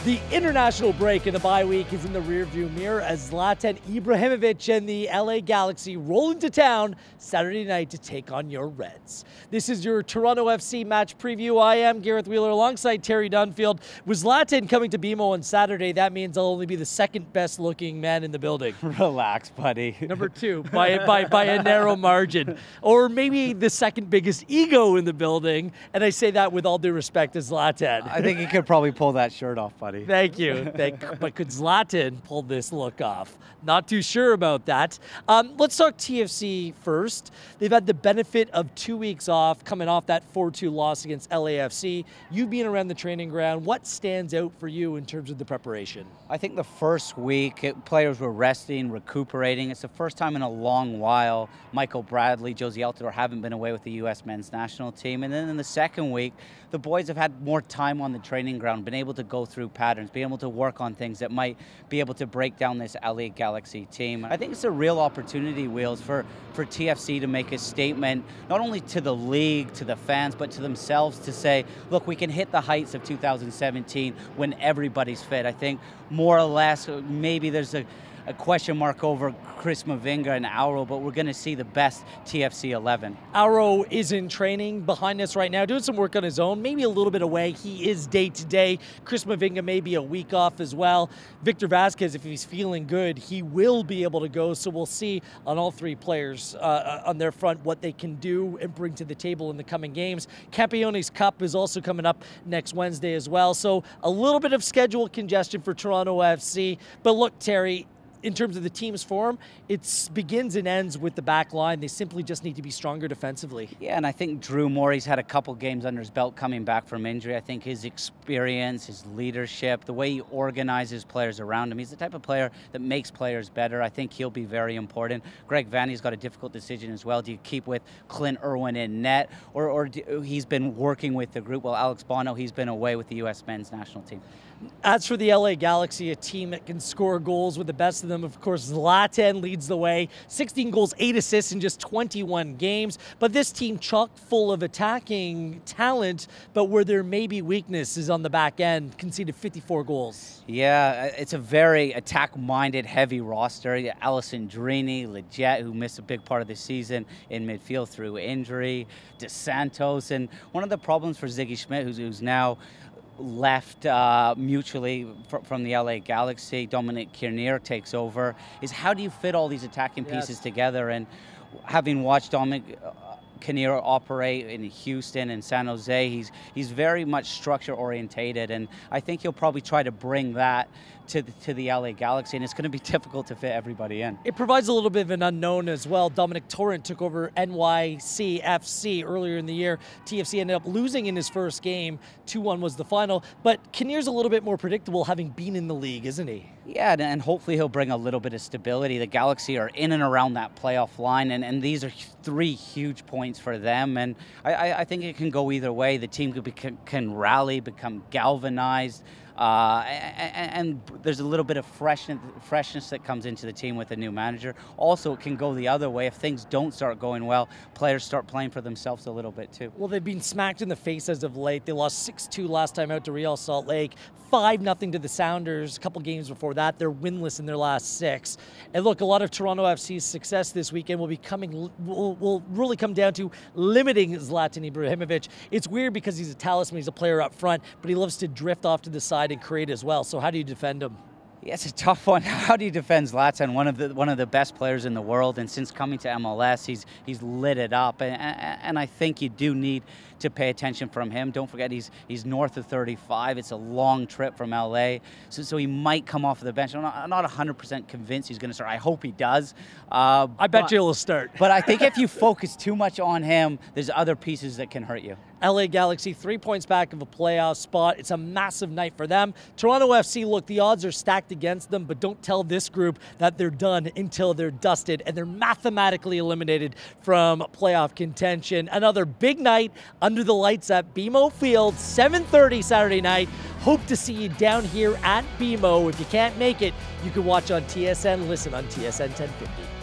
The international break in the bye week is in the rearview mirror as Zlatan Ibrahimović and the LA Galaxy roll into town Saturday night to take on your Reds. This is your Toronto FC match preview. I am Gareth Wheeler alongside Terry Dunfield. With Zlatan coming to BMO on Saturday, that means I'll only be the second best looking man in the building. Relax, buddy. Number two, by a narrow margin. Or maybe the second biggest ego in the building, and I say that with all due respect to Zlatan. I think he could probably pull that shirt off, buddy. Thank you. But could Zlatan pull this look off? Not too sure about that. Let's talk TFC first. They've had the benefit of 2 weeks off, coming off that 4-2 loss against LAFC. You being around the training ground, what stands out for you in terms of the preparation? I think the first week, players were resting, recuperating. It's the first time in a long while Michael Bradley, Josie Altidore haven't been away with the U.S. men's national team. And then in the second week, the boys have had more time on the training ground, been able to go through patterns, be able to work on things that might be able to break down this LA Galaxy team. I think it's a real opportunity, Wheels, for TFC to make a statement, not only to the league, to the fans, but to themselves to say, look, we can hit the heights of 2017 when everybody's fit. I think more or less, maybe there's a question mark over Chris Mavinga and Auro, but we're going to see the best TFC 11. Auro is in training behind us right now, doing some work on his own, maybe a little bit away. He is day-to-day. Chris Mavinga may be a week off as well. Victor Vasquez, if he's feeling good, he will be able to go, so we'll see on all three players on their front what they can do and bring to the table in the coming games. Campeones Cup is also coming up next Wednesday as well, so a little bit of schedule congestion for Toronto FC. But look, Terry, in terms of the team's form, it begins and ends with the back line. They simply just need to be stronger defensively. Yeah, and I think Drew Morey's had a couple games under his belt coming back from injury. I think his experience, his leadership, the way he organizes players around him, he's the type of player that makes players better. I think he'll be very important. Greg Vanney's got a difficult decision as well. Do you keep with Clint Irwin in net, or he's been working with the group? Well, Alex Bono, he's been away with the U.S. men's national team. As for the LA Galaxy, a team that can score goals with the best of them, of course, Zlatan leads the way. 16 goals, 8 assists in just 21 games. But this team chock full of attacking talent, but where there may be weakness is on the back end, conceded 54 goals. Yeah, it's a very attack-minded, heavy roster. Allison Drini, Leggett, who missed a big part of the season in midfield through injury, DeSantos. And one of the problems for Ziggy Schmidt, who's now left mutually from the LA Galaxy, Dominic Kinnear takes over, is how do you fit all these attacking pieces together? And having watched Dominic Kinnear operate in Houston and San Jose, he's very much structure orientated, and I think he'll probably try to bring that to the LA Galaxy, and it's going to be difficult to fit everybody in. It provides a little bit of an unknown as well. Dominic Torrent took over NYCFC earlier in the year. TFC ended up losing in his first game. 2-1 was the final, but Kinnear's a little bit more predictable having been in the league, isn't he? Yeah, and hopefully he'll bring a little bit of stability. The Galaxy are in and around that playoff line, and these are 3 huge points for them, and I think it can go either way. The team can rally, become galvanized, and there's a little bit of freshness that comes into the team with a new manager. Also, it can go the other way. If things don't start going well, players start playing for themselves a little bit too. Well, they've been smacked in the face as of late. They lost 6-2 last time out to Real Salt Lake, 5-0 to the Sounders. A couple games before that, they're winless in their last 6. And look, a lot of Toronto FC's success this weekend will really come down to limiting Zlatan Ibrahimović. It's weird because he's a talisman, he's a player up front, but he loves to drift off to the side and create as well. So how do you defend him? Yeah, it's a tough one. How do you defend Zlatan, one of the best players in the world, and since coming to MLS, he's lit it up, and I think you do need to pay attention from him. Don't forget he's north of 35. It's a long trip from LA, so he might come off of the bench. I'm not 100% convinced he's going to start. I hope he does. I bet you he'll start. But I think if you focus too much on him, there's other pieces that can hurt you. LA Galaxy 3 points back of a playoff spot. It's a massive night for them. Toronto FC, look, the odds are stacked against them, but don't tell this group that they're done until they're dusted, and they're mathematically eliminated from playoff contention. Another big night under the lights at BMO Field, 7:30 Saturday night. Hope to see you down here at BMO. If you can't make it, you can watch on TSN, listen on TSN 1050.